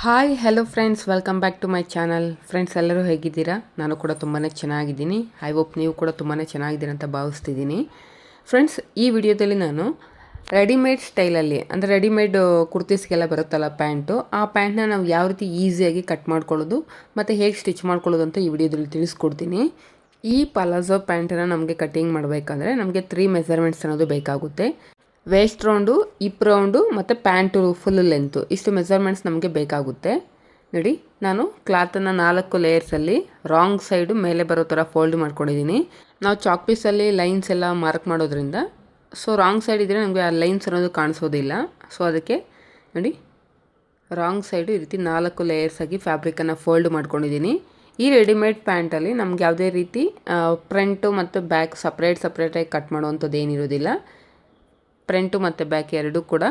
Hi hello friends, welcome back to my channel. Friends, ಎಲ್ಲರೂ ಹೇಗಿದ್ದೀರಾ? ನಾನು ಕೂಡ ತುಂಬಾ ಚೆನ್ನಾಗಿದ್ದೀನಿ. ಐ ಹೋಪ್ ನೀವು ಕೂಡ ತುಂಬಾ ಚೆನ್ನಾಗಿದ್ದೀರಾ ಅಂತ ಭಾವಿಸ್ತಿದ್ದೀನಿ. ಫ್ರೆಂಡ್ಸ್, ಈ ವಿಡಿಯೋದಲ್ಲಿ ನಾನು ರೆಡಿಮೇಡ್ ಸ್ಟೈಲಲ್ಲಿ ಅಂದರೆ ರೆಡಿಮೇಡ್ ಕುರ್ತೀಸ್ಗೆಲ್ಲ ಬರುತ್ತಲ್ಲ ಪ್ಯಾಂಟು, ಆ ಪ್ಯಾಂಟ್ನ ನಾವು ಯಾವ ರೀತಿ ಈಸಿಯಾಗಿ ಕಟ್ ಮಾಡ್ಕೊಳ್ಳೋದು ಮತ್ತು ಹೇಗೆ ಸ್ಟಿಚ್ ಮಾಡ್ಕೊಳ್ಳೋದು ಅಂತ ಈ ವಿಡಿಯೋದಲ್ಲಿ ತಿಳಿಸ್ಕೊಡ್ತೀನಿ. ಈ ಪಲಾಜೋ ಪ್ಯಾಂಟನ್ನು ನಮಗೆ ಕಟ್ಟಿಂಗ್ ಮಾಡಬೇಕಂದ್ರೆ ನಮಗೆ 3 ಮೆಜರ್ಮೆಂಟ್ಸ್ ಅನ್ನೋದು ಬೇಕಾಗುತ್ತೆ. ವೇಸ್ಟ್ ರೌಂಡು, ಹಿಪ್ ರೌಂಡು ಮತ್ತು ಪ್ಯಾಂಟು ಫುಲ್ ಲೆಂತು, ಇಷ್ಟು ಮೆಜರ್ಮೆಂಟ್ಸ್ ನಮಗೆ ಬೇಕಾಗುತ್ತೆ. ನೋಡಿ, ನಾನು ಕ್ಲಾತನ್ನು 4 ಲೇಯರ್ಸಲ್ಲಿ ರಾಂಗ್ ಸೈಡು ಮೇಲೆ ಬರೋ ಥರ ಫೋಲ್ಡ್ ಮಾಡ್ಕೊಂಡಿದ್ದೀನಿ. ನಾವು ಚಾಕ್ ಪೀಸಲ್ಲಿ ಲೈನ್ಸ್ ಎಲ್ಲ ಮಾರ್ಕ್ ಮಾಡೋದ್ರಿಂದ ರಾಂಗ್ ಸೈಡ್ ಇದ್ದರೆ ನಮಗೆ ಆ ಲೈನ್ಸ್ ಅನ್ನೋದು ಕಾಣಿಸೋದಿಲ್ಲ. ಅದಕ್ಕೆ ನೋಡಿ, ರಾಂಗ್ ಸೈಡು ಈ ರೀತಿ 4 ಲೇಯರ್ಸಾಗಿ ಫ್ಯಾಬ್ರಿಕನ್ನು ಫೋಲ್ಡ್ ಮಾಡ್ಕೊಂಡಿದ್ದೀನಿ. ಈ ರೆಡಿಮೇಡ್ ಪ್ಯಾಂಟಲ್ಲಿ ನಮ್ಗೆ ಯಾವುದೇ ರೀತಿ ಫ್ರಂಟು ಮತ್ತು ಬ್ಯಾಕ್ ಸಪ್ರೇಟಾಗಿ ಕಟ್ ಮಾಡುವಂಥದ್ದು ಏನಿರೋದಿಲ್ಲ. ಫ್ರಂಟು ಮತ್ತು ಬ್ಯಾಕ್ ಎರಡೂ ಕೂಡ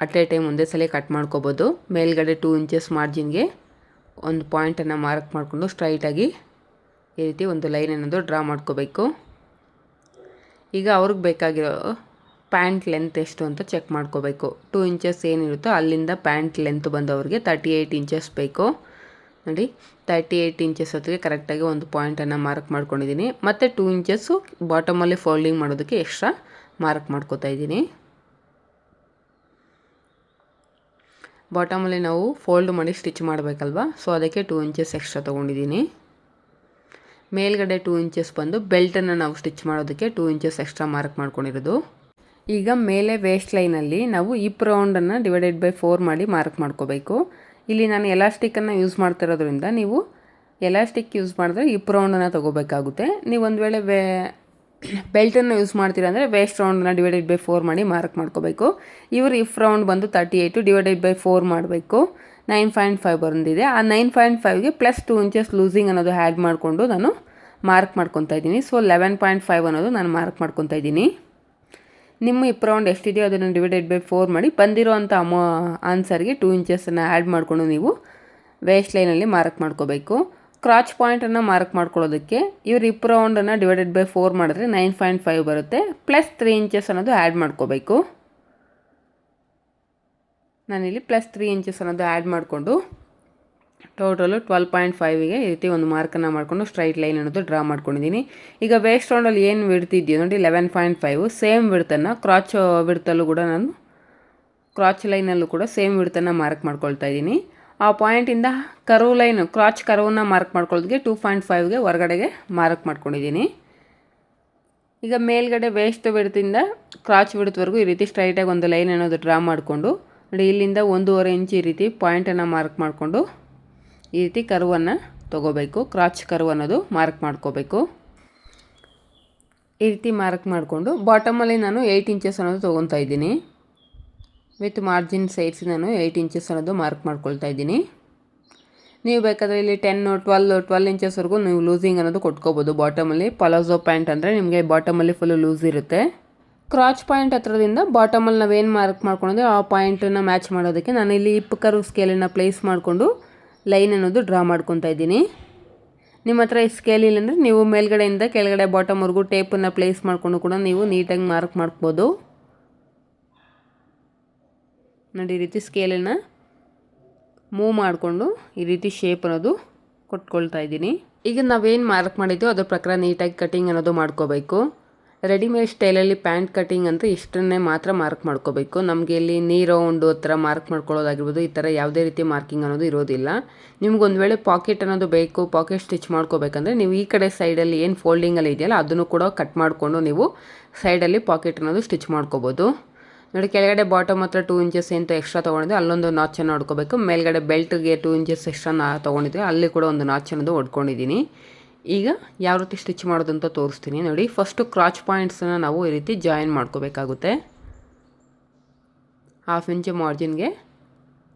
ಅಟ್ ಎ ಟೈಮ್ ಒಂದೇ ಸಲ ಕಟ್ ಮಾಡ್ಕೋಬೋದು. ಮೇಲ್ಗಡೆ 2 ಇಂಚಸ್ ಮಾರ್ಜಿನ್ಗೆ ಒಂದು ಪಾಯಿಂಟನ್ನು ಮಾರ್ಕ್ ಮಾಡಿಕೊಂಡು ಸ್ಟ್ರೈಟಾಗಿ ಈ ರೀತಿ ಒಂದು ಲೈನ್ ಅನ್ನೋದು ಡ್ರಾ ಮಾಡ್ಕೋಬೇಕು. ಈಗ ಅವ್ರಿಗೆ ಬೇಕಾಗಿರೋ ಪ್ಯಾಂಟ್ ಲೆಂತ್ ಎಷ್ಟು ಅಂತ ಚೆಕ್ ಮಾಡ್ಕೋಬೇಕು. 2 ಇಂಚಸ್ ಏನಿರುತ್ತೋ ಅಲ್ಲಿಂದ ಪ್ಯಾಂಟ್ ಲೆಂತ್ ಬಂದವ್ರಿಗೆ 38 ಇಂಚಸ್ ಬೇಕು. ನೋಡಿ, 38 ಇಂಚಸ್ ಹೊತ್ತಿಗೆ ಕರೆಕ್ಟಾಗಿ ಒಂದು ಪಾಯಿಂಟನ್ನು ಮಾರ್ಕ್ ಮಾಡ್ಕೊಂಡಿದ್ದೀನಿ. ಮತ್ತು 2 ಇಂಚಸ್ಸು ಬಾಟಮಲ್ಲಿ ಫೋಲ್ಡಿಂಗ್ ಮಾಡೋದಕ್ಕೆ ಎಕ್ಸ್ಟ್ರಾ ಮಾರ್ಕ್ ಮಾಡ್ಕೋತಾ ಇದ್ದೀನಿ. ಬಾಟಮಲ್ಲಿ ನಾವು ಫೋಲ್ಡ್ ಮಾಡಿ ಸ್ಟಿಚ್ ಮಾಡಬೇಕಲ್ವ, ಅದಕ್ಕೆ 2 ಇಂಚಸ್ ಎಕ್ಸ್ಟ್ರಾ ತೊಗೊಂಡಿದ್ದೀನಿ. ಮೇಲ್ಗಡೆ 2 ಇಂಚಸ್ ಬಂದು ಬೆಲ್ಟನ್ನು ನಾವು ಸ್ಟಿಚ್ ಮಾಡೋದಕ್ಕೆ 2 ಇಂಚಸ್ ಎಕ್ಸ್ಟ್ರಾ ಮಾರ್ಕ್ ಮಾಡ್ಕೊಂಡಿರೋದು. ಈಗ ಮೇಲೆ ವೇಸ್ಟ್ ಲೈನಲ್ಲಿ ನಾವು ಹಿಪ್ ರೌಂಡನ್ನು ಡಿವೈಡೆಡ್ ಬೈ 4 ಮಾಡಿ ಮಾರ್ಕ್ ಮಾಡ್ಕೋಬೇಕು. ಇಲ್ಲಿ ನಾನು ಎಲಾಸ್ಟಿಕ್ಕನ್ನು ಯೂಸ್ ಮಾಡ್ತಿರೋದ್ರಿಂದ ನೀವು ಎಲಾಸ್ಟಿಕ್ ಯೂಸ್ ಮಾಡಿದ್ರೆ ಹಿಪ್ ರೌಂಡನ್ನು ತೊಗೋಬೇಕಾಗುತ್ತೆ. ನೀವು ಒಂದು ವೇಳೆ ಬೆಲ್ಟನ್ನು ಯೂಸ್ ಮಾಡ್ತೀರಾ ಅಂದರೆ ವೇಸ್ಟ್ ರೌಂಡನ್ನ ಡಿವೈಡೆಡ್ ಬೈ 4 ಮಾಡಿ ಮಾರ್ಕ್ ಮಾಡ್ಕೋಬೇಕು. ಇವರು ಹಿಪ್ ರೌಂಡ್ ಬಂದು 38 ಡಿವೈಡೆಡ್ ಬೈ 4 ಮಾಡಬೇಕು. 9.5 ಬಂದಿದೆ. ಆ 9.5ಗೆ ಪ್ಲಸ್ 2 ಇಂಚಸ್ ಲೂಸಿಂಗ್ ಅನ್ನೋದು ಆ್ಯಡ್ ಮಾಡಿಕೊಂಡು ನಾನು ಮಾರ್ಕ್ ಮಾಡ್ಕೊತಾ ಇದ್ದೀನಿ. 11.5 ಅನ್ನೋದು ನಾನು ಮಾರ್ಕ್ ಮಾಡ್ಕೊತಾ ಇದ್ದೀನಿ. ನಿಮ್ಮ ಹಿಪ್ ರೌಂಡ್ ಎಷ್ಟಿದೆಯೋ ಅದನ್ನು ಡಿವೈಡೆಡ್ ಬೈ 4 ಮಾಡಿ ಬಂದಿರೋ ಅಂಥ ಆನ್ಸರ್ಗೆ 2 ಇಂಚಸನ್ನು ಆ್ಯಡ್ ಮಾಡಿಕೊಂಡು ನೀವು ವೇಸ್ಟ್ ಲೈನಲ್ಲಿ ಮಾರ್ಕ್ ಮಾಡ್ಕೋಬೇಕು. ಕ್ರಾಚ್ ಪಾಯಿಂಟನ್ನು ಮಾರ್ಕ್ ಮಾಡ್ಕೊಳ್ಳೋದಕ್ಕೆ ಇವ್ರು ಹಿಪ್ ರೌಂಡನ್ನು ಡಿವೈಡೆಡ್ ಬೈ 4 ಮಾಡಿದ್ರೆ 9.5 ಬರುತ್ತೆ. ಪ್ಲಸ್ 3 ಇಂಚಸ್ ಅನ್ನೋದು ಆ್ಯಡ್ ಮಾಡ್ಕೋಬೇಕು. ನಾನಿಲ್ಲಿ ಪ್ಲಸ್ 3 ಇಂಚಸ್ ಅನ್ನೋದು ಆ್ಯಡ್ ಮಾಡಿಕೊಂಡು ಟೋಟಲು 12.5ಗೆ ಈ ರೀತಿ ಒಂದು ಮಾರ್ಕನ್ನು ಮಾಡಿಕೊಂಡು ಸ್ಟ್ರೈಟ್ ಲೈನ್ ಅನ್ನೋದು ಡ್ರಾ ಮಾಡ್ಕೊಂಡಿದ್ದೀನಿ. ಈಗ ವೇಸ್ಟ್ ರೌಂಡಲ್ಲಿ ಏನು ವಿಡ್ತಿದೆಯೋ ನೋಡಿ 11.5 ಸೇಮ್ ವಿಡ್ತನ್ನು ಕ್ರಾಚ್ ವಿಡ್ತಲ್ಲೂ ಕೂಡ ನಾನು ಕ್ರಾಚ್ ಲೈನಲ್ಲೂ ಕೂಡ ಸೇಮ್ ವಿಡ್ತನ್ನು ಮಾರ್ಕ್ ಮಾಡ್ಕೊಳ್ತಾ ಇದ್ದೀನಿ. ಆ ಪಾಯಿಂಟಿಂದ ಕರ್ವ್ ಲೈನು ಕ್ರಾಚ್ ಕರ್ವನ್ನ ಮಾರ್ಕ್ ಮಾಡ್ಕೊಳ್ಳೋದಕ್ಕೆ 2.5ಗೆ ಹೊರಗಡೆಗೆ ಮಾರ್ಕ್ ಮಾಡ್ಕೊಂಡಿದ್ದೀನಿ. ಈಗ ಮೇಲ್ಗಡೆ ವೇಸ್ಟ್ ವಿಡ್ತಿಂದ ಕ್ರಾಚ್ ವಿಡ್ತ್ವರೆಗೂ ಈ ರೀತಿ ಸ್ಟ್ರೈಟಾಗಿ ಒಂದು ಲೈನ್ ಅನ್ನೋದು ಡ್ರಾ ಮಾಡಿಕೊಂಡು ನೋಡಿ, ಇಲ್ಲಿಂದ 1.5 ಇಂಚ್ ಈ ರೀತಿ ಪಾಯಿಂಟನ್ನು ಮಾರ್ಕ್ ಮಾಡಿಕೊಂಡು ಈ ರೀತಿ ಕರ್ವನ್ನು ತೊಗೋಬೇಕು. ಕ್ರಾಚ್ ಕರ್ವ್ ಅನ್ನೋದು ಮಾರ್ಕ್ ಮಾಡ್ಕೋಬೇಕು. ಈ ರೀತಿ ಮಾರ್ಕ್ ಮಾಡಿಕೊಂಡು ಬಾಟಮಲ್ಲಿ ನಾನು 8 ಇಂಚಸ್ ಅನ್ನೋದು ತೊಗೊತಾ ಇದ್ದೀನಿ. ವಿತ್ ಮಾರ್ಜಿನ್ ಸೇರಿಸಿ ನಾನು 8 ಇಂಚಸ್ ಅನ್ನೋದು ಮಾರ್ಕ್ ಮಾಡ್ಕೊಳ್ತಾ ಇದ್ದೀನಿ. ನೀವು ಬೇಕಾದರೆ ಇಲ್ಲಿ 10, 12 ಇಂಚಸ್ವರೆಗೂ ನೀವು ಲೂಸಿಂಗ್ ಅನ್ನೋದು ಕೊಟ್ಕೋಬೋದು. ಬಾಟಮಲ್ಲಿ ಪಲಾಜೋ ಪ್ಯಾಂಟ್ ಅಂದರೆ ನಿಮಗೆ ಬಾಟಮಲ್ಲಿ ಫುಲ್ಲು ಲೂಸ್ ಇರುತ್ತೆ. ಕ್ರಾಚ್ ಪಾಯಿಂಟ್ ಹತ್ರದಿಂದ ಬಾಟಮಲ್ಲಿ ನಾವೇನು ಮಾರ್ಕ್ ಮಾಡ್ಕೊಂಡಿದ್ದೆ ಆ ಪಾಯಿಂಟನ್ನು ಮ್ಯಾಚ್ ಮಾಡೋದಕ್ಕೆ ನಾನು ಇಲ್ಲಿ ಹಿಪ್ ಕರ್ವ್ ಸ್ಕೇಲನ್ನು ಪ್ಲೇಸ್ ಮಾಡಿಕೊಂಡು ಲೈನ್ ಅನ್ನೋದು ಡ್ರಾ ಮಾಡ್ಕೊತಾ ಇದ್ದೀನಿ. ನಿಮ್ಮ ಹತ್ರ ಈ ಸ್ಕೇಲ್ ಇಲ್ಲಾಂದರೆ ನೀವು ಮೇಲ್ಗಡೆಯಿಂದ ಕೆಳಗಡೆ ಬಾಟಮ್ವರೆಗೂ ಟೇಪನ್ನು ಪ್ಲೇಸ್ ಮಾಡಿಕೊಂಡು ಕೂಡ ನೀವು ನೀಟಾಗಿ ಮಾರ್ಕ್ ಮಾಡ್ಬೋದು. ನೋಡಿ, ಈ ರೀತಿ ಸ್ಕೇಲನ್ನು ಮೂವ್ ಮಾಡಿಕೊಂಡು ಈ ರೀತಿ ಶೇಪ್ ಅನ್ನೋದು ಕೊಟ್ಕೊಳ್ತಾ ಇದ್ದೀನಿ. ಈಗ ನಾವೇನು ಮಾರ್ಕ್ ಮಾಡಿದ್ದೋ ಅದ್ರ ಪ್ರಕಾರ ನೀಟಾಗಿ ಕಟಿಂಗ್ ಅನ್ನೋದು ಮಾಡ್ಕೋಬೇಕು. ರೆಡಿಮೇಡ್ ಸ್ಟೈಲಲ್ಲಿ ಪ್ಯಾಂಟ್ ಕಟಿಂಗ್ ಅಂತ ಇಷ್ಟನ್ನೇ ಮಾತ್ರ ಮಾರ್ಕ್ ಮಾಡ್ಕೋಬೇಕು. ನಮಗೆ ಇಲ್ಲಿ ನೀ ರೌಂಡು ಹತ್ರ ಮಾರ್ಕ್ ಮಾಡ್ಕೊಳ್ಳೋದಾಗಿರ್ಬೋದು, ಈ ಥರ ಯಾವುದೇ ರೀತಿ ಮಾರ್ಕಿಂಗ್ ಅನ್ನೋದು ಇರೋದಿಲ್ಲ. ನಿಮ್ಗೊಂದು ವೇಳೆ ಪಾಕೆಟ್ ಅನ್ನೋದು ಬೇಕು, ಪಾಕೆಟ್ ಸ್ಟಿಚ್ ಮಾಡ್ಕೋಬೇಕಂದ್ರೆ ನೀವು ಈ ಕಡೆ ಸೈಡಲ್ಲಿ ಏನು ಫೋಲ್ಡಿಂಗಲ್ಲಿ ಇದೆಯಲ್ಲ ಅದನ್ನು ಕೂಡ ಕಟ್ ಮಾಡಿಕೊಂಡು ನೀವು ಸೈಡಲ್ಲಿ ಪಾಕೆಟ್ ಅನ್ನೋದು ಸ್ಟಿಚ್ ಮಾಡ್ಕೋಬೋದು. ನೋಡಿ, ಕೆಳಗಡೆ ಬಾಟಮ್ ಹತ್ರ 2 ಇಂಚಸ್ ಅಂತ ಎಕ್ಸ್ಟ್ರಾ ತೊಗೊಂಡಿದ್ದೆ, ಅಲ್ಲೊಂದು ನಾಚನ್ನು ಹೊಡ್ಕೋಬೇಕು. ಮೇಲ್ಗಡೆ ಬೆಲ್ಟ್ಗೆ 2 ಇಂಚಸ್ ಎಕ್ಸ್ಟ್ರಾ ತೊಗೊಂಡಿದ್ದೆ, ಅಲ್ಲಿ ಕೂಡ ಒಂದು ನಾಚ್ ಅನ್ನೋದು ಹೊಡ್ಕೊಂಡಿದ್ದೀನಿ. ಈಗ ಯಾವ ರೀತಿ ಸ್ಟಿಚ್ ಮಾಡೋದಂತ ತೋರಿಸ್ತೀನಿ ನೋಡಿ. ಫಸ್ಟು ಕ್ರಾಚ್ ಪಾಯಿಂಟ್ಸನ್ನು ನಾವು ಈ ರೀತಿ ಜಾಯಿನ್ ಮಾಡ್ಕೋಬೇಕಾಗುತ್ತೆ. 1/2 ಇಂಚ್ ಮಾರ್ಜಿನ್ಗೆ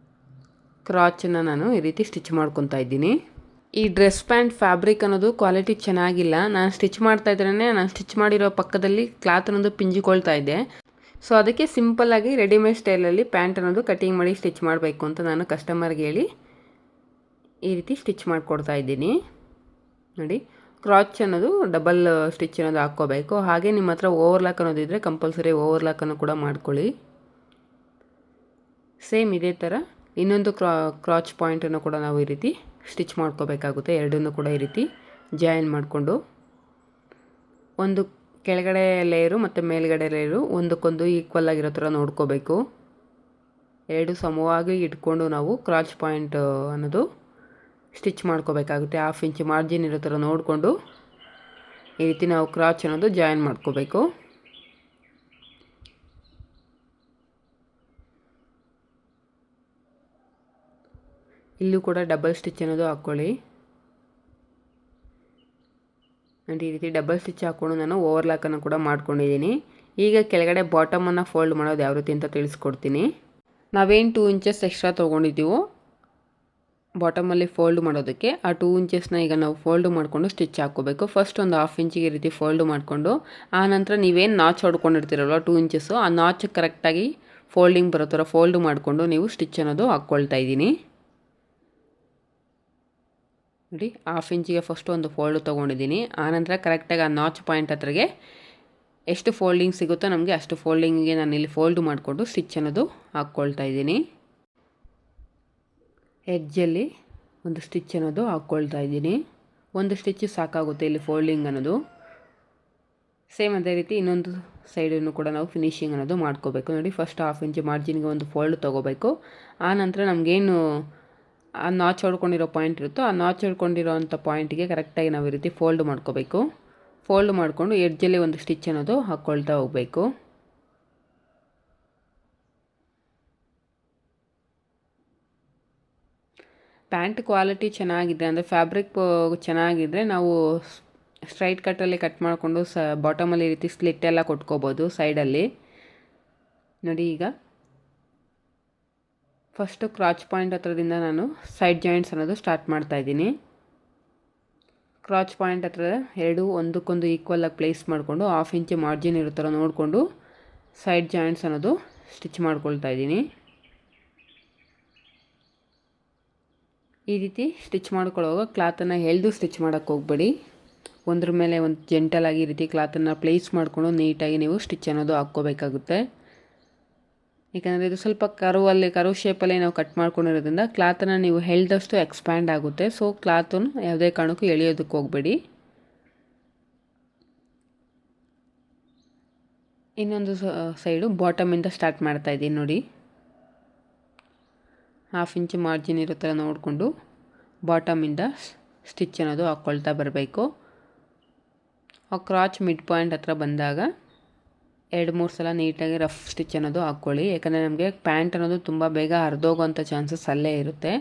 ಕ್ರಾಚನ್ನು ನಾನು ಈ ರೀತಿ ಸ್ಟಿಚ್ ಮಾಡ್ಕೊತಾ ಇದ್ದೀನಿ. ಈ ಡ್ರೆಸ್ ಪ್ಯಾಂಟ್ ಫ್ಯಾಬ್ರಿಕ್ ಅನ್ನೋದು ಕ್ವಾಲಿಟಿ ಚೆನ್ನಾಗಿಲ್ಲ. ನಾನು ಸ್ಟಿಚ್ ಮಾಡ್ತಾ ಇದ್ರೇ ನಾನು ಸ್ಟಿಚ್ ಮಾಡಿರೋ ಪಕ್ಕದಲ್ಲಿ ಕ್ಲಾತ್ ಅನ್ನೋದು ಪಿಂಜಿಕೊಳ್ತಾ ಇದೆ. ಅದಕ್ಕೆ ಸಿಂಪಲ್ಲಾಗಿ ರೆಡಿಮೇಡ್ ಸ್ಟೈಲಲ್ಲಿ ಪ್ಯಾಂಟ್ ಅನ್ನೋದು ಕಟಿಂಗ್ ಮಾಡಿ ಸ್ಟಿಚ್ ಮಾಡಬೇಕು ಅಂತ ನಾನು ಕಸ್ಟಮರ್ಗೆ ಹೇಳಿ ಈ ರೀತಿ ಸ್ಟಿಚ್ ಮಾಡಿಕೊಡ್ತಾ ಇದ್ದೀನಿ. ನೋಡಿ, ಕ್ರಾಚ್ ಅನ್ನೋದು ಡಬಲ್ ಸ್ಟಿಚ್ ಅನ್ನೋದು ಹಾಕ್ಕೋಬೇಕು. ಹಾಗೆ ನಿಮ್ಮ ಹತ್ರ ಓವರ್ಲಾಕ್ ಅನ್ನೋದಿದ್ದರೆ ಕಂಪಲ್ಸರಿ ಓವರ್ಲಾಕನ್ನು ಕೂಡ ಮಾಡ್ಕೊಳ್ಳಿ. ಸೇಮ್ ಇದೇ ಥರ ಇನ್ನೊಂದು ಕ್ರಾಚ್ ಪಾಯಿಂಟನ್ನು ಕೂಡ ನಾವು ಈ ರೀತಿ ಸ್ಟಿಚ್ ಮಾಡ್ಕೋಬೇಕಾಗುತ್ತೆ. ಎರಡನ್ನೂ ಕೂಡ ಈ ರೀತಿ ಜಾಯಿನ್ ಮಾಡಿಕೊಂಡು ಒಂದು ಕೆಳಗಡೆ ಲೇಯರು ಮತ್ತು ಮೇಲ್ಗಡೆ ಲೇಯರು ಒಂದಕ್ಕೊಂದು ಈಕ್ವಲ್ ಆಗಿರೋ ಥರ ನೋಡ್ಕೋಬೇಕು. ಎರಡು ಸಮವಾಗಿ ಇಟ್ಕೊಂಡು ನಾವು ಕ್ರಾಚ್ ಪಾಯಿಂಟ್ ಅನ್ನೋದು ಸ್ಟಿಚ್ ಮಾಡ್ಕೋಬೇಕಾಗುತ್ತೆ. 1/2 ಇಂಚ್ ಮಾರ್ಜಿನ್ ಇರೋ ಥರ ನೋಡಿಕೊಂಡು ಈ ರೀತಿ ನಾವು ಕ್ರಾಚ್ ಅನ್ನೋದು ಜಾಯಿನ್ ಮಾಡ್ಕೋಬೇಕು. ಇಲ್ಲೂ ಕೂಡ ಡಬಲ್ ಸ್ಟಿಚ್ ಅನ್ನೋದು ಹಾಕ್ಕೊಳ್ಳಿ. ನೋಡಿ ಈ ರೀತಿ ಡಬಲ್ ಸ್ಟಿಚ್ ಹಾಕ್ಕೊಂಡು ನಾನು ಓವರ್ಲಾಕನ್ನು ಕೂಡ ಮಾಡ್ಕೊಂಡಿದ್ದೀನಿ. ಈಗ ಕೆಳಗಡೆ ಬಾಟಮನ್ನು ಫೋಲ್ಡ್ ಮಾಡೋದು ಯಾವ ರೀತಿ ಅಂತ ತಿಳಿಸ್ಕೊಡ್ತೀನಿ. ನಾವೇನು 2 ಇಂಚಸ್ ಎಕ್ಸ್ಟ್ರಾ ತೊಗೊಂಡಿದ್ದೀವೋ ಬಾಟಮಲ್ಲಿ ಫೋಲ್ಡ್ ಮಾಡೋದಕ್ಕೆ ಆ 2 ಇಂಚಸ್ನ ಈಗ ನಾವು ಫೋಲ್ಡ್ ಮಾಡಿಕೊಂಡು ಸ್ಟಿಚ್ ಹಾಕ್ಕೋಬೇಕು. ಫಸ್ಟ್ ಒಂದು 1/2 ಇಂಚಿಗೆ ಈ ರೀತಿ ಫೋಲ್ಡ್ ಮಾಡಿಕೊಂಡು ಆನಂತರ ನೀವೇನು ನಾಚ್ ಹೊಡ್ಕೊಂಡಿರ್ತೀರಲ್ವ 2 ಇಂಚಸ್ಸು ಆ ನಾಚ್ ಕರೆಕ್ಟಾಗಿ ಫೋಲ್ಡಿಂಗ್ ಬರೋ ಥರ ಫೋಲ್ಡ್ ಮಾಡಿಕೊಂಡು ನೀವು ಸ್ಟಿಚ್ ಅನ್ನೋದು ಹಾಕ್ಕೊಳ್ತಾ ಇದ್ದೀನಿ. ನೋಡಿ 1/2 ಇಂಚಿಗೆ ಫಸ್ಟು ಒಂದು ಫೋಲ್ಡ್ ತೊಗೊಂಡಿದ್ದೀನಿ. ಆನಂತರ ಕರೆಕ್ಟಾಗಿ ಆ ನಾಚ್ ಪಾಯಿಂಟ್ ಹತ್ರಗೆ ಎಷ್ಟು ಫೋಲ್ಡಿಂಗ್ ಸಿಗುತ್ತೋ ನಮಗೆ ಅಷ್ಟು ಫೋಲ್ಡಿಂಗಿಗೆ ನಾನು ಇಲ್ಲಿ ಫೋಲ್ಡ್ ಮಾಡಿಕೊಂಡು ಸ್ಟಿಚ್ ಅನ್ನೋದು ಹಾಕ್ಕೊಳ್ತಾ ಇದ್ದೀನಿ. ಎಡ್ಜಲ್ಲಿ ಒಂದು ಸ್ಟಿಚ್ ಅನ್ನೋದು ಹಾಕ್ಕೊಳ್ತಾ ಇದ್ದೀನಿ. ಒಂದು ಸ್ಟಿಚ್ ಸಾಕಾಗುತ್ತೆ ಇಲ್ಲಿ ಫೋಲ್ಡಿಂಗ್ ಅನ್ನೋದು. ಸೇಮ್ ಅದೇ ರೀತಿ ಇನ್ನೊಂದು ಸೈಡನ್ನು ಕೂಡ ನಾವು ಫಿನಿಶಿಂಗ್ ಅನ್ನೋದು ಮಾಡ್ಕೋಬೇಕು. ನೋಡಿ ಫಸ್ಟ್ 1/2 ಇಂಚ್ ಮಾರ್ಜಿನ್ಗೆ ಒಂದು ಫೋಲ್ಡ್ ತೊಗೋಬೇಕು. ಆನಂತರ ನಮಗೇನು ಆ ನಾಚ್ ಹೊಡ್ಕೊಂಡಿರೋ ಪಾಯಿಂಟ್ ಇರುತ್ತೋ ಆ ನಾಚ್ ಹೊಡ್ಕೊಂಡಿರೋ ಅಂಥ ಪಾಯಿಂಟಿಗೆ ಕರೆಕ್ಟಾಗಿ ನಾವು ಈ ರೀತಿ ಫೋಲ್ಡ್ ಮಾಡ್ಕೋಬೇಕು. ಫೋಲ್ಡ್ ಮಾಡಿಕೊಂಡು ಎಡ್ಜಲ್ಲಿ ಒಂದು ಸ್ಟಿಚ್ ಅನ್ನೋದು ಹಾಕ್ಕೊಳ್ತಾ ಹೋಗಬೇಕು. ಪ್ಯಾಂಟ್ ಕ್ವಾಲಿಟಿ ಚೆನ್ನಾಗಿದೆ ಅಂದರೆ ಫ್ಯಾಬ್ರಿಕ್ ಚೆನ್ನಾಗಿದ್ದರೆ ನಾವು ಸ್ಟ್ರೈಟ್ ಕಟ್ಟಲ್ಲಿ ಕಟ್ ಮಾಡಿಕೊಂಡು ಬಾಟಮಲ್ಲಿ ಈ ರೀತಿ ಸ್ಲಿಟ್ ಎಲ್ಲ ಕೊಟ್ಕೋಬೋದು ಸೈಡಲ್ಲಿ. ನೋಡಿ ಈಗ ಫಸ್ಟು ಕ್ರಾಚ್ ಪಾಯಿಂಟ್ ಹತ್ರದಿಂದ ನಾನು ಸೈಡ್ ಜಾಯಿಂಟ್ಸ್ ಅನ್ನೋದು ಸ್ಟಾರ್ಟ್ ಮಾಡ್ತಾಯಿದ್ದೀನಿ. ಕ್ರಾಚ್ ಪಾಯಿಂಟ್ ಹತ್ರ ಎರಡು ಒಂದಕ್ಕೊಂದು ಈಕ್ವಲಾಗಿ ಪ್ಲೇಸ್ ಮಾಡಿಕೊಂಡು 1/2 ಇಂಚ್ ಮಾರ್ಜಿನ್ ಇರೋ ಥರ ನೋಡಿಕೊಂಡು ಸೈಡ್ ಜಾಯಿಂಟ್ಸ್ ಅನ್ನೋದು ಸ್ಟಿಚ್ ಮಾಡ್ಕೊಳ್ತಾ ಇದ್ದೀನಿ. ಈ ರೀತಿ ಸ್ಟಿಚ್ ಮಾಡ್ಕೊಳ್ಳೋವಾಗ ಕ್ಲಾತನ್ನು ಎಳೆದು ಸ್ಟಿಚ್ ಮಾಡೋಕ್ಕೆ ಹೋಗಬೇಡಿ. ಒಂದ್ರ ಮೇಲೆ ಒಂದು ಜೆಂಟಲಾಗಿ ಈ ರೀತಿ ಕ್ಲಾತನ್ನು ಪ್ಲೇಸ್ ಮಾಡಿಕೊಂಡು ನೀಟಾಗಿ ನೀವು ಸ್ಟಿಚ್ ಅನ್ನೋದು ಹಾಕ್ಕೋಬೇಕಾಗುತ್ತೆ. ಏಕೆಂದರೆ ಇದು ಸ್ವಲ್ಪ ಕರ್ವ್ ಶೇಪಲ್ಲಿ ನಾವು ಕಟ್ ಮಾಡ್ಕೊಂಡಿರೋದ್ರಿಂದ ಕ್ಲಾತನ್ನು ನೀವು ಎಳೆದಷ್ಟು ಎಕ್ಸ್ಪ್ಯಾಂಡ್ ಆಗುತ್ತೆ. ಸೊ ಕ್ಲಾತನ್ನು ಯಾವುದೇ ಕಾರಣಕ್ಕೂ ಎಳೆಯೋದಕ್ಕೆ ಹೋಗಬೇಡಿ. ಇನ್ನೊಂದು ಸೈಡು ಬಾಟಮಿಂದ ಸ್ಟಾರ್ಟ್ ಮಾಡ್ತಾಯಿದ್ದೀನಿ. ನೋಡಿ 1/2 ಇಂಚ್ ಮಾರ್ಜಿನ್ ಇರೋ ಥರ ನೋಡಿಕೊಂಡು ಬಾಟಮಿಂದ ಸ್ಟಿಚ್ ಅನ್ನೋದು ಹಾಕ್ಕೊಳ್ತಾ ಬರಬೇಕು. ಆ ಕ್ರಾಚ್ ಮಿಡ್ ಪಾಯಿಂಟ್ ಹತ್ರ ಬಂದಾಗ 2-3 ಸಲ ನೀಟಾಗಿ ರಫ್ ಸ್ಟಿಚ್ ಅನ್ನೋದು ಹಾಕ್ಕೊಳ್ಳಿ. ಯಾಕಂದರೆ ನಮಗೆ ಪ್ಯಾಂಟ್ ಅನ್ನೋದು ತುಂಬ ಬೇಗ ಹರಿದೋಗೋಂಥ ಚಾನ್ಸಸ್ ಅಲ್ಲೇ ಇರುತ್ತೆ.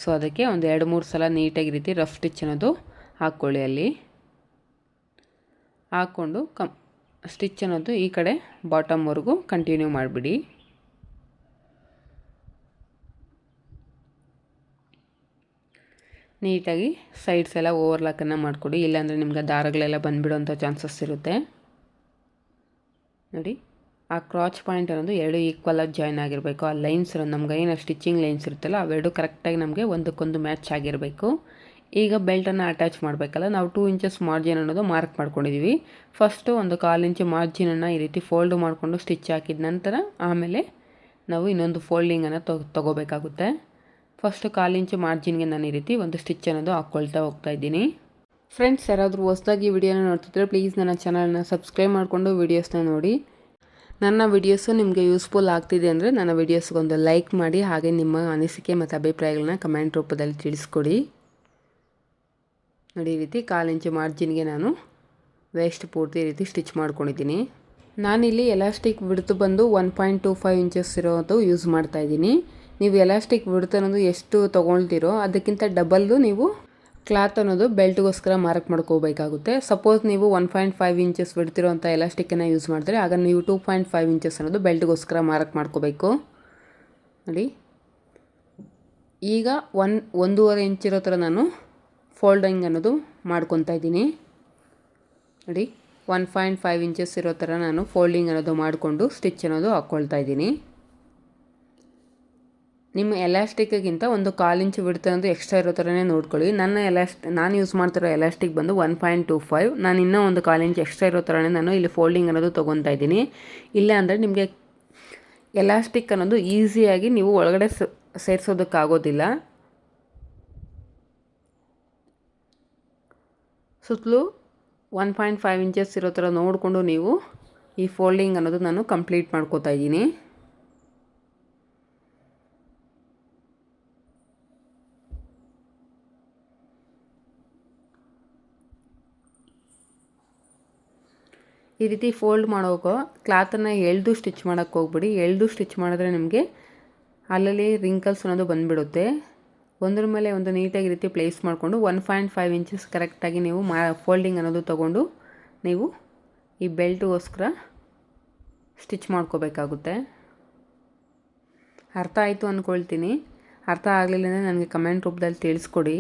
ಸೊ ಅದಕ್ಕೆ ಒಂದು 2-3 ಸಲ ನೀಟಾಗಿ ರೀತಿ ರಫ್ ಸ್ಟಿಚ್ ಅನ್ನೋದು ಹಾಕ್ಕೊಳ್ಳಿ. ಅಲ್ಲಿ ಹಾಕ್ಕೊಂಡು ಸ್ಟಿಚ್ ಅನ್ನೋದು ಈ ಕಡೆ ಬಾಟಮ್ವರೆಗೂ ಕಂಟಿನ್ಯೂ ಮಾಡಿಬಿಡಿ. ನೀಟಾಗಿ ಸೈಡ್ಸ್ ಎಲ್ಲ ಓವರ್ಲಾಕನ್ನು ಮಾಡಿಕೊಡಿ. ಇಲ್ಲಾಂದರೆ ನಿಮ್ಗೆ ದಾರಗಳೆಲ್ಲ ಬಂದುಬಿಡೋಂಥ ಚಾನ್ಸಸ್ ಇರುತ್ತೆ. ನೋಡಿ ಆ ಕ್ರಾಚ್ ಪಾಯಿಂಟ್ ಅನ್ನೋದು ಎರಡು ಈಕ್ವಲಾಗಿ ಜಾಯ್ನ್ ಆಗಿರಬೇಕು. ಆ ಲೈನ್ಸ್ ನಮ್ಗೆ ಏನು ಸ್ಟಿಚಿಂಗ್ ಲೈನ್ಸ್ ಇರುತ್ತಲ್ಲ ಅವೆರಡು ಕರೆಕ್ಟಾಗಿ ನಮಗೆ ಒಂದಕ್ಕೊಂದು ಮ್ಯಾಚ್ ಆಗಿರಬೇಕು. ಈಗ ಬೆಲ್ಟನ್ನು ಅಟ್ಯಾಚ್ ಮಾಡಬೇಕಲ್ಲ, ನಾವು 2 ಇಂಚಸ್ ಮಾರ್ಜಿನ್ ಅನ್ನೋದು ಮಾರ್ಕ್ ಮಾಡ್ಕೊಂಡಿದ್ದೀವಿ. ಫಸ್ಟು ಒಂದು 1/4 ಇಂಚ್ ಮಾರ್ಜಿನನ್ನು ಈ ರೀತಿ ಫೋಲ್ಡ್ ಮಾಡಿಕೊಂಡು ಸ್ಟಿಚ್ ಹಾಕಿದ ನಂತರ ಆಮೇಲೆ ನಾವು ಇನ್ನೊಂದು ಫೋಲ್ಡಿಂಗನ್ನು ತೊಗೋಬೇಕಾಗುತ್ತೆ. ಫಸ್ಟು 1/4 ಇಂಚ್ ಮಾರ್ಜಿನ್ಗೆ ನಾನು ಈ ರೀತಿ ಒಂದು ಸ್ಟಿಚ್ ಅನ್ನೋದು ಹಾಕ್ಕೊಳ್ತಾ ಹೋಗ್ತಾ ಇದ್ದೀನಿ. ಫ್ರೆಂಡ್ಸ್, ಯಾರಾದರೂ ಹೊಸದಾಗಿ ವಿಡಿಯೋನ ನೋಡ್ತಿದ್ರೆ ಪ್ಲೀಸ್ ನನ್ನ ಚಾನಲ್ನ ಸಬ್ಸ್ಕ್ರೈಬ್ ಮಾಡಿಕೊಂಡು ವೀಡಿಯೋಸ್ನ ನೋಡಿ. ನನ್ನ ವಿಡಿಯೋಸು ನಿಮಗೆ ಯೂಸ್ಫುಲ್ ಆಗ್ತಿದೆ ಅಂದರೆ ನನ್ನ ವಿಡಿಯೋಸ್ಗೊಂದು ಲೈಕ್ ಮಾಡಿ, ಹಾಗೆ ನಿಮ್ಮ ಅನಿಸಿಕೆ ಮತ್ತು ಅಭಿಪ್ರಾಯಗಳನ್ನ ಕಮೆಂಟ್ ರೂಪದಲ್ಲಿ ತಿಳಿಸ್ಕೊಡಿ. ನೋಡಿ ಈ ರೀತಿ 1/4 ಇಂಚ್ ಮಾರ್ಜಿನ್ಗೆ ನಾನು ವೇಸ್ಟ್ ಪೂರ್ತಿ ಈ ರೀತಿ ಸ್ಟಿಚ್ ಮಾಡ್ಕೊಂಡಿದ್ದೀನಿ. ನಾನಿಲ್ಲಿ ಎಲಾಸ್ಟಿಕ್ ವಿಡ್ತ್ ಬಂದು 1.25 ಇಂಚಸ್ ಇರೋದು ಯೂಸ್ ಮಾಡ್ತಾಯಿದ್ದೀನಿ. ನೀವು ಎಲಾಸ್ಟಿಕ್ ವಿಡ್ತ್ ಅನ್ನೋದು ಎಷ್ಟು ತೊಗೊಳ್ತೀರೋ ಅದಕ್ಕಿಂತ ಡಬಲ್ಲು ನೀವು ಕ್ಲಾತ್ ಅನ್ನೋದು ಬೆಲ್ಟ್ಗೋಸ್ಕರ ಮಾರ್ಕ್ ಮಾಡ್ಕೋಬೇಕಾಗುತ್ತೆ. ಸಪೋಸ್ ನೀವು 1.5 ಇಂಚಸ್ ಬಿಡ್ತಿರೋ ಅಂಥ ಎಲಾಸ್ಟಿಕ್ಕನ್ನು ಯೂಸ್ ಮಾಡಿದ್ರೆ ಆಗ ನೀವು 2.5 ಇಂಚಸ್ ಅನ್ನೋದು ಬೆಲ್ಟ್ಗೋಸ್ಕರ ಮಾರ್ಕ್ ಮಾಡ್ಕೋಬೇಕು. ನೋಡಿ ಈಗ 1.5 ಇಂಚ್ ಇರೋ ಥರ ನಾನು ಫೋಲ್ಡಿಂಗ್ ಅನ್ನೋದು ಮಾಡ್ಕೊತಾ ಇದ್ದೀನಿ. ನೋಡಿ 1.5 ಇಂಚಸ್ ಇರೋ ಥರ ನಾನು ಫೋಲ್ಡಿಂಗ್ ಅನ್ನೋದು ಮಾಡಿಕೊಂಡು ಸ್ಟಿಚ್ ಅನ್ನೋದು ಹಾಕ್ಕೊಳ್ತಾ ಇದ್ದೀನಿ. ನಿಮ್ಮ ಎಲಾಸ್ಟಿಕ್ಕಿಂತ ಒಂದು 1/4 ಇಂಚ್ ಬಿಡ್ತಾ ಅನ್ನೋದು ಎಕ್ಸ್ಟ್ರಾ ಇರೋ ಥರನೇ ನೋಡ್ಕೊಳ್ಳಿ. ನಾನು ಯೂಸ್ ಮಾಡ್ತಿರೋ ಎಲಾಸ್ಟಿಕ್ ಬಂದು 1.25. ನಾನು ಇನ್ನೂ ಒಂದು 1/4 ಇಂಚ್ ಎಕ್ಸ್ಟ್ರಾ ಇರೋ ಥರನೇ ನಾನು ಇಲ್ಲಿ ಫೋಲ್ಡಿಂಗ್ ಅನ್ನೋದು ತೊಗೊತಾ ಇದ್ದೀನಿ. ಇಲ್ಲ ಅಂದರೆ ನಿಮಗೆ ಎಲಾಸ್ಟಿಕ್ ಅನ್ನೋದು ಈಸಿಯಾಗಿ ನೀವು ಒಳಗಡೆ ಸೇರಿಸೋದಕ್ಕಾಗೋದಿಲ್ಲ. ಸುತ್ತಲೂ 1.5 ಇಂಚಸ್ ಇರೋ ಥರ ನೋಡಿಕೊಂಡು ನೀವು ಈ ಫೋಲ್ಡಿಂಗ್ ಅನ್ನೋದು ನಾನು ಕಂಪ್ಲೀಟ್ ಮಾಡ್ಕೋತಾ ಇದ್ದೀನಿ. ಈ ರೀತಿ ಫೋಲ್ಡ್ ಮಾಡೋಕೆ ಕ್ಲಾತನ್ನು ಎಳೆದು ಸ್ಟಿಚ್ ಮಾಡೋಕ್ಕೆ ಹೋಗ್ಬಿಡಿ. ಎಳೆದು ಸ್ಟಿಚ್ ಮಾಡಿದ್ರೆ ನಿಮಗೆ ಅಲ್ಲಲ್ಲಿ ರಿಂಕಲ್ಸ್ ಅನ್ನೋದು ಬಂದುಬಿಡುತ್ತೆ. ಒಂದ್ರ ಮೇಲೆ ಒಂದು ನೀಟಾಗಿ ರೀತಿ ಪ್ಲೇಸ್ ಮಾಡಿಕೊಂಡು 1.5 ಇಂಚಸ್ ಕರೆಕ್ಟಾಗಿ ನೀವು ಫೋಲ್ಡಿಂಗ್ ಅನ್ನೋದು ತೊಗೊಂಡು ನೀವು ಈ ಬೆಲ್ಟ್ಗೋಸ್ಕರ ಸ್ಟಿಚ್ ಮಾಡ್ಕೋಬೇಕಾಗುತ್ತೆ. ಅರ್ಥ ಆಯಿತು ಅಂದ್ಕೊಳ್ತೀನಿ. ಅರ್ಥ ಆಗಲಿಲ್ಲ ಅಂದರೆ ನನಗೆ ಕಮೆಂಟ್ ರೂಪದಲ್ಲಿ ತಿಳಿಸ್ಕೊಡಿ.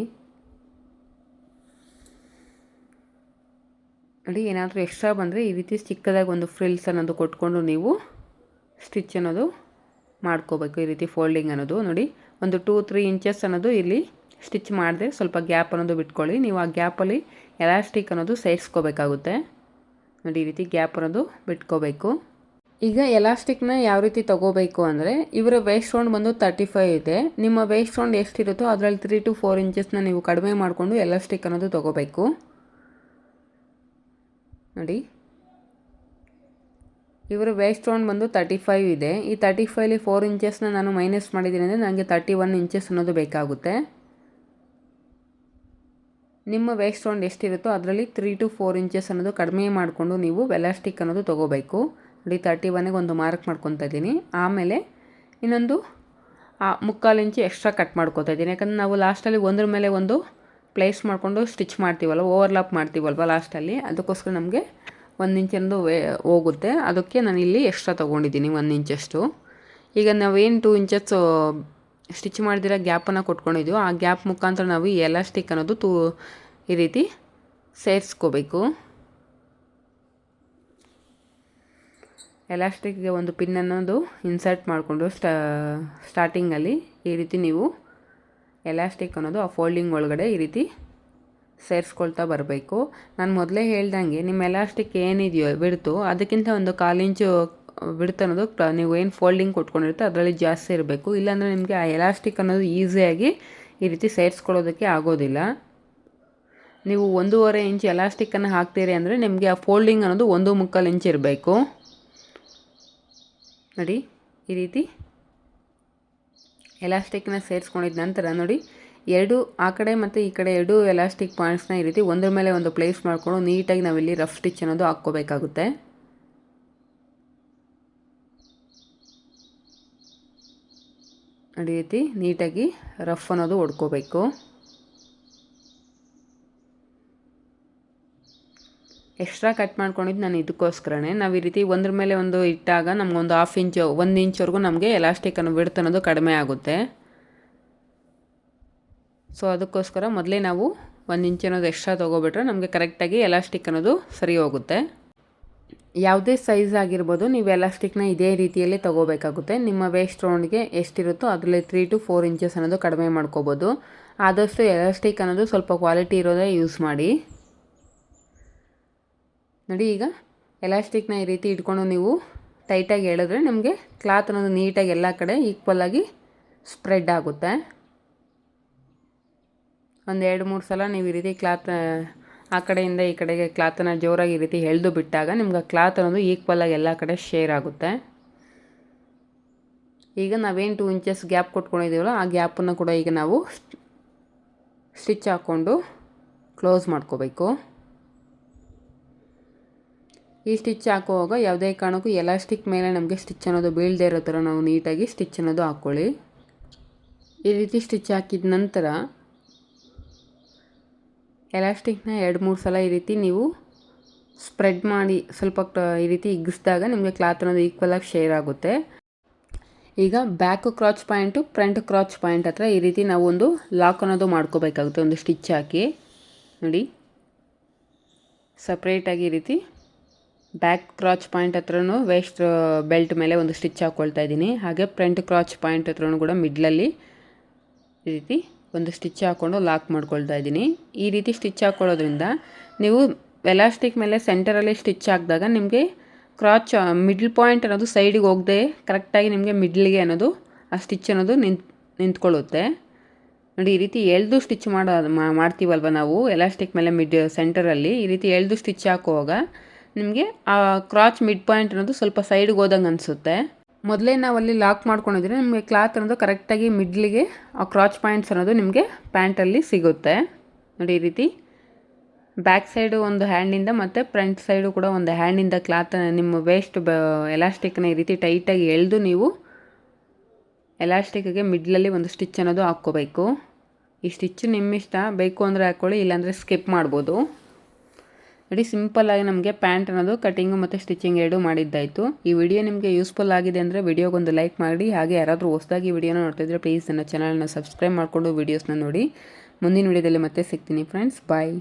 ನೋಡಿ, ಏನಾದರೂ ಎಕ್ಸ್ಟ್ರಾ ಬಂದರೆ ಈ ರೀತಿ ಚಿಕ್ಕದಾಗಿ ಒಂದು ಫ್ರಿಲ್ಸ್ ಅನ್ನೋದು ಕೊಟ್ಕೊಂಡು ನೀವು ಸ್ಟಿಚ್ ಅನ್ನೋದು ಮಾಡ್ಕೋಬೇಕು. ಈ ರೀತಿ ಫೋಲ್ಡಿಂಗ್ ಅನ್ನೋದು ನೋಡಿ, ಒಂದು 2-3 ಇಂಚಸ್ ಅನ್ನೋದು ಇಲ್ಲಿ ಸ್ಟಿಚ್ ಮಾಡಿದೆ. ಸ್ವಲ್ಪ ಗ್ಯಾಪ್ ಅನ್ನೋದು ಬಿಟ್ಕೊಳ್ಳಿ. ನೀವು ಆ ಗ್ಯಾಪಲ್ಲಿ ಎಲಾಸ್ಟಿಕ್ ಅನ್ನೋದು ಸೇರಿಸ್ಕೋಬೇಕಾಗುತ್ತೆ. ನೋಡಿ, ಈ ರೀತಿ ಗ್ಯಾಪ್ ಅನ್ನೋದು ಬಿಟ್ಕೋಬೇಕು. ಈಗ ಎಲಾಸ್ಟಿಕ್ನ ಯಾವ ರೀತಿ ತೊಗೋಬೇಕು ಅಂದರೆ, ಇವರ ವೇಸ್ಟ್ ರೌಂಡ್ ಬಂದು 35 ಇದೆ. ನಿಮ್ಮ ವೇಸ್ಟ್ ರೌಂಡ್ ಎಷ್ಟಿರುತ್ತೋ ಅದರಲ್ಲಿ 3 to 4 ಇಂಚಸ್ನ ನೀವು ಕಡಿಮೆ ಮಾಡಿಕೊಂಡು ಎಲಾಸ್ಟಿಕ್ ಅನ್ನೋದು ತೊಗೋಬೇಕು. ನೋಡಿ, ಇವರ ವೇಸ್ಟ್ ರೌಂಡ್ ಬಂದು 35 ಇದೆ. ಈ 35ಲಿ 4 ಇಂಚಸ್ನ ನಾನು ಮೈನಸ್ ಮಾಡಿದ್ದೀನಿ ಅಂದರೆ ನನಗೆ 31 ಇಂಚಸ್ ಅನ್ನೋದು ಬೇಕಾಗುತ್ತೆ. ನಿಮ್ಮ ವೇಸ್ಟ್ ರೌಂಡ್ ಎಷ್ಟಿರುತ್ತೋ ಅದರಲ್ಲಿ 3 to 4 ಇಂಚಸ್ ಅನ್ನೋದು ಕಡಿಮೆ ಮಾಡಿಕೊಂಡು ನೀವು ಎಲಾಸ್ಟಿಕ್ ಅನ್ನೋದು ತೊಗೋಬೇಕು. ನೋಡಿ, 31ಗೆ ಒಂದು ಮಾರ್ಕ್ ಮಾಡ್ಕೊತಾ ಇದ್ದೀನಿ. ಆಮೇಲೆ ಇನ್ನೊಂದು 3/4 ಇಂಚು ಎಕ್ಸ್ಟ್ರಾ ಕಟ್ ಮಾಡ್ಕೊತಾ ಇದ್ದೀನಿ. ಯಾಕಂದರೆ ನಾವು ಲಾಸ್ಟಲ್ಲಿ ಒಂದ್ರ ಮೇಲೆ ಒಂದು ಪ್ಲೇಸ್ ಮಾಡಿಕೊಂಡು ಸ್ಟಿಚ್ ಮಾಡ್ತೀವಲ್ಲ, ಓವರ್ಲಾಪ್ ಮಾಡ್ತೀವಲ್ವ ಲಾಸ್ಟಲ್ಲಿ, ಅದಕ್ಕೋಸ್ಕರ ನಮಗೆ 1 ಇಂಚಂದು ಹೋಗುತ್ತೆ. ಅದಕ್ಕೆ ನಾನು ಇಲ್ಲಿ ಎಕ್ಸ್ಟ್ರಾ ತೊಗೊಂಡಿದ್ದೀನಿ 1 ಇಂಚಷ್ಟು. ಈಗ ನಾವೇನು 2 ಇಂಚಸ್ ಸ್ಟಿಚ್ ಮಾಡಿದಿರೋ ಗ್ಯಾಪನ್ನು ಕೊಟ್ಕೊಂಡಿದ್ದೀವೋ ಆ ಗ್ಯಾಪ್ ಮುಖಾಂತರ ನಾವು ಈ ಎಲಾಸ್ಟಿಕ್ ಅನ್ನೋದು ಈ ರೀತಿ ಸೇರಿಸ್ಕೋಬೇಕು. ಎಲಾಸ್ಟಿಕ್ಗೆ ಒಂದು ಪಿನ್ ಅನ್ನೋದು ಇನ್ಸರ್ಟ್ ಮಾಡಿಕೊಂಡು ಸ್ಟಾರ್ಟಿಂಗಲ್ಲಿ ಈ ರೀತಿ ನೀವು ಎಲಾಸ್ಟಿಕ್ ಅನ್ನೋದು ಆ ಫೋಲ್ಡಿಂಗ್ ಒಳಗಡೆ ಈ ರೀತಿ ಸೇರಿಸ್ಕೊಳ್ತಾ ಬರಬೇಕು. ನಾನು ಮೊದಲೇ ಹೇಳ್ದಂಗೆ ನಿಮ್ಮ ಎಲಾಸ್ಟಿಕ್ ಏನಿದೆಯೋ ಬಿಡ್ತು ಅದಕ್ಕಿಂತ ಒಂದು 1/4 ಇಂಚು ಬಿಡ್ತು ಅನ್ನೋದು ನೀವು ಏನು ಫೋಲ್ಡಿಂಗ್ ಕೊಟ್ಕೊಂಡಿರುತ್ತೆ ಅದರಲ್ಲಿ ಜಾಸ್ತಿ ಇರಬೇಕು. ಇಲ್ಲಾಂದರೆ ನಿಮಗೆ ಆ ಎಲಾಸ್ಟಿಕ್ ಅನ್ನೋದು ಈಸಿಯಾಗಿ ಈ ರೀತಿ ಸೇರಿಸ್ಕೊಳ್ಳೋದಕ್ಕೆ ಆಗೋದಿಲ್ಲ. ನೀವು 1.5 ಇಂಚ್ ಎಲಾಸ್ಟಿಕ್ಕನ್ನು ಹಾಕ್ತೀರಿ ಅಂದರೆ ನಿಮಗೆ ಆ ಫೋಲ್ಡಿಂಗ್ ಅನ್ನೋದು 1.25 ಇಂಚ್ ಇರಬೇಕು. ನೋಡಿ, ಈ ರೀತಿ ಎಲಾಸ್ಟಿಕ್ನ ಸೇರಿಸ್ಕೊಂಡಿದ್ದ ನಂತರ ನೋಡಿ, ಆ ಕಡೆ ಮತ್ತು ಈ ಕಡೆ 2 ಎಲಾಸ್ಟಿಕ್ ಪಾಯಿಂಟ್ಸ್ನ ಈ ರೀತಿ ಒಂದ್ರ ಮೇಲೆ ಒಂದು ಪ್ಲೇಸ್ ಮಾಡಿಕೊಂಡು ನೀಟಾಗಿ ನಾವಿಲ್ಲಿ ರಫ್ ಸ್ಟಿಚ್ ಅನ್ನೋದು ಹಾಕ್ಕೋಬೇಕಾಗುತ್ತೆ. ಅದೇ ರೀತಿ ನೀಟಾಗಿ ರಫ್ ಅನ್ನೋದು ಹೊಡ್ಕೋಬೇಕು. ಎಕ್ಸ್ಟ್ರಾ ಕಟ್ ಮಾಡ್ಕೊಂಡಿದ್ದು ನಾನು ಇದಕ್ಕೋಸ್ಕರನೇ. ನಾವು ಈ ರೀತಿ ಒಂದ್ರ ಮೇಲೆ ಒಂದು ಇಟ್ಟಾಗ ನಮಗೊಂದು 1/2 ಇಂಚು 1 ಇಂಚ್ವರೆಗೂ ನಮಗೆ ಎಲಾಸ್ಟಿಕ್ಕನ್ನು ಬಿಡ್ತು ಅನ್ನೋದು ಕಡಿಮೆ ಆಗುತ್ತೆ. ಸೊ ಅದಕ್ಕೋಸ್ಕರ ಮೊದಲೇ ನಾವು 1 ಇಂಚ್ ಅನ್ನೋದು ಎಕ್ಸ್ಟ್ರಾ ತೊಗೊಬಿಟ್ರೆ ನಮಗೆ ಕರೆಕ್ಟಾಗಿ ಎಲಾಸ್ಟಿಕ್ ಅನ್ನೋದು ಸರಿ ಹೋಗುತ್ತೆ. ಯಾವುದೇ ಸೈಜ್ ಆಗಿರ್ಬೋದು, ನೀವು ಎಲಾಸ್ಟಿಕ್ನ ಇದೇ ರೀತಿಯಲ್ಲಿ ತೊಗೋಬೇಕಾಗುತ್ತೆ. ನಿಮ್ಮ ವೇಸ್ಟ್ ರೌಂಡ್ಗೆ ಎಷ್ಟಿರುತ್ತೋ ಅದರಲ್ಲಿ 3 to 4 ಇಂಚಸ್ ಅನ್ನೋದು ಕಡಿಮೆ ಮಾಡ್ಕೋಬೋದು. ಆದಷ್ಟು ಎಲಾಸ್ಟಿಕ್ ಅನ್ನೋದು ಸ್ವಲ್ಪ ಕ್ವಾಲಿಟಿ ಇರೋದೇ ಯೂಸ್ ಮಾಡಿ. ನೋಡಿ, ಈಗ ಎಲಾಸ್ಟಿಕ್ನ ಈ ರೀತಿ ಇಟ್ಕೊಂಡು ನೀವು ಟೈಟಾಗಿ ಎಳೆದ್ರೆ ನಿಮಗೆ ಕ್ಲಾತ್ ಅನ್ನೋದು ನೀಟಾಗಿ ಎಲ್ಲ ಕಡೆ ಈಕ್ವಲಾಗಿ ಸ್ಪ್ರೆಡ್ ಆಗುತ್ತೆ. ಒಂದು 2-3 ಸಲ ನೀವು ಈ ರೀತಿ ಕ್ಲಾತ್ ಆ ಕಡೆಯಿಂದ ಈ ಕಡೆಗೆ ಕ್ಲಾತನ್ನು ಜೋರಾಗಿ ಈ ರೀತಿ ಎಳೆದು ಬಿಟ್ಟಾಗ ನಿಮ್ಗೆ ಕ್ಲಾತ್ ಅನ್ನೋದು ಈಕ್ವಲಾಗಿ ಎಲ್ಲ ಕಡೆ ಶೇರ್ ಆಗುತ್ತೆ. ಈಗ ನಾವೇನು 2 ಇಂಚಸ್ ಗ್ಯಾಪ್ ಕೊಟ್ಕೊಂಡಿದ್ದೀವಲ್ಲ ಆ ಗ್ಯಾಪನ್ನು ಕೂಡ ಈಗ ನಾವು ಸ್ಟಿಚ್ ಹಾಕ್ಕೊಂಡು ಕ್ಲೋಸ್ ಮಾಡ್ಕೋಬೇಕು. ಈ ಸ್ಟಿಚ್ ಹಾಕುವಾಗ ಯಾವುದೇ ಕಾರಣಕ್ಕೂ ಎಲಾಸ್ಟಿಕ್ ಮೇಲೆ ನಮಗೆ ಸ್ಟಿಚ್ ಅನ್ನೋದು ಬೀಳದೇ ಇರೋ ಥರ ನಾವು ನೀಟಾಗಿ ಸ್ಟಿಚ್ ಅನ್ನೋದು ಹಾಕ್ಕೊಳ್ಳಿ. ಈ ರೀತಿ ಸ್ಟಿಚ್ ಹಾಕಿದ ನಂತರ ಎಲಾಸ್ಟಿಕ್ನ 2-3 ಸಲ ಈ ರೀತಿ ನೀವು ಸ್ಪ್ರೆಡ್ ಮಾಡಿ ಸ್ವಲ್ಪ ಈ ರೀತಿ ಹಿಗ್ಗಿಸಿದಾಗ ನಿಮಗೆ ಕ್ಲಾತ್ ಅನ್ನೋದು ಈಕ್ವಲಾಗಿ ಶೇರ್ ಆಗುತ್ತೆ. ಈಗ back crouch point front crouch point ಹತ್ರ ಈ ರೀತಿ ನಾವು ಒಂದು ಲಾಕ್ ಅನ್ನೋದು ಮಾಡ್ಕೋಬೇಕಾಗುತ್ತೆ. ಒಂದು ಸ್ಟಿಚ್ ಹಾಕಿ ನೋಡಿ, ಸಪ್ರೇಟಾಗಿ ಈ ರೀತಿ ಬ್ಯಾಕ್ ಕ್ರಾಚ್ ಪಾಯಿಂಟ್ ಹತ್ರನೂ ವೇಸ್ಟ್ ಬೆಲ್ಟ್ ಮೇಲೆ ಒಂದು ಸ್ಟಿಚ್ ಹಾಕ್ಕೊಳ್ತಾ ಇದ್ದೀನಿ. ಹಾಗೆ ಫ್ರಂಟ್ ಕ್ರಾಚ್ ಪಾಯಿಂಟ್ ಹತ್ರನೂ ಕೂಡ ಮಿಡ್ಲಲ್ಲಿ ಈ ರೀತಿ ಒಂದು ಸ್ಟಿಚ್ ಹಾಕ್ಕೊಂಡು ಲಾಕ್ ಮಾಡ್ಕೊಳ್ತಾ ಇದ್ದೀನಿ. ಈ ರೀತಿ ಸ್ಟಿಚ್ ಹಾಕ್ಕೊಳ್ಳೋದ್ರಿಂದ ನೀವು ಎಲಾಸ್ಟಿಕ್ ಮೇಲೆ ಸೆಂಟರಲ್ಲಿ ಸ್ಟಿಚ್ ಹಾಕಿದಾಗ ನಿಮಗೆ ಕ್ರಾಚ್ ಮಿಡ್ಲ್ ಪಾಯಿಂಟ್ ಅನ್ನೋದು ಸೈಡಿಗೆ ಹೋಗದೆ ಕರೆಕ್ಟಾಗಿ ನಿಮಗೆ ಮಿಡ್ಲಿಗೆ ಅನ್ನೋದು ಆ ಸ್ಟಿಚ್ ಅನ್ನೋದು ನಿಂತ್ಕೊಳ್ಳುತ್ತೆ. ನೋಡಿ ಈ ರೀತಿ ಎಳೆದು ಸ್ಟಿಚ್ ಮಾಡ್ತೀವಲ್ವ ನಾವು ಎಲಾಸ್ಟಿಕ್ ಮೇಲೆ ಸೆಂಟರಲ್ಲಿ ಈ ರೀತಿ ಎಳೆದು ಸ್ಟಿಚ್ ಹಾಕುವಾಗ ನಿಮಗೆ ಆ ಕ್ರಾಚ್ ಮಿಡ್ ಪಾಯಿಂಟ್ ಅನ್ನೋದು ಸ್ವಲ್ಪ ಸೈಡ್ಗೆ ಹೋದಂಗೆ ಅನಿಸುತ್ತೆ. ಮೊದಲೇ ನಾವು ಅಲ್ಲಿ ಲಾಕ್ ಮಾಡ್ಕೊಂಡಿದ್ರೆ ನಿಮಗೆ ಕ್ಲಾತ್ ಅನ್ನೋದು ಕರೆಕ್ಟಾಗಿ ಮಿಡ್ಲಿಗೆ ಆ ಕ್ರಾಚ್ ಪಾಯಿಂಟ್ಸ್ ಅನ್ನೋದು ನಿಮಗೆ ಪ್ಯಾಂಟಲ್ಲಿ ಸಿಗುತ್ತೆ. ನೋಡಿ ಈ ರೀತಿ ಬ್ಯಾಕ್ ಸೈಡು ಒಂದು ಹ್ಯಾಂಡಿಂದ ಮತ್ತು ಫ್ರಂಟ್ ಸೈಡು ಕೂಡ ಒಂದು ಹ್ಯಾಂಡಿಂದ ಕ್ಲಾತ್ ನಿಮ್ಮ ವೇಸ್ಟ್ ಎಲಾಸ್ಟಿಕ್ನ ಈ ರೀತಿ ಟೈಟಾಗಿ ಎಳೆದು ನೀವು ಎಲಾಸ್ಟಿಕ್ಗೆ ಮಿಡ್ಲಲ್ಲಿ ಒಂದು ಸ್ಟಿಚ್ ಅನ್ನೋದು ಹಾಕ್ಕೋಬೇಕು. ಈ ಸ್ಟಿಚ್ ನಿಮ್ಮಿಷ್ಟ, ಬೇಕು ಅಂದರೆ ಹಾಕ್ಕೊಳ್ಳಿ, ಇಲ್ಲಾಂದರೆ ಸ್ಕಿಪ್ ಮಾಡ್ಬೋದು. ನೋಡಿ ಸಿಂಪಲ್ಲಾಗಿ ನಮಗೆ ಪ್ಯಾಂಟ್ ಅನ್ನೋದು ಕಟಿಂಗು ಮತ್ತು ಸ್ಟಿಚಿಂಗ್ ಎರಡೂ ಮಾಡಿದ್ದಾಯಿತು. ಈ ವಿಡಿಯೋ ನಿಮಗೆ ಯೂಸ್ಫುಲ್ ಆಗಿದೆ ಅಂದರೆ ವಿಡಿಯೋಗೊಂದು ಲೈಕ್ ಮಾಡಿ. ಹಾಗೆ ಯಾರಾದರೂ ಹೊಸದಾಗಿ ವಿಡಿಯೋನ ನೋಡ್ತಿದ್ರೆ ಪ್ಲೀಸ್ ನನ್ನ ಚಾನಲ್ನ ಸಬ್ಸ್ಕ್ರೈಬ್ ಮಾಡಿಕೊಂಡು ವೀಡಿಯೋಸ್ನ ನೋಡಿ. ಮುಂದಿನ ವಿಡಿಯೋದಲ್ಲಿ ಮತ್ತೆ ಸಿಗ್ತೀನಿ ಫ್ರೆಂಡ್ಸ್. ಬಾಯ್.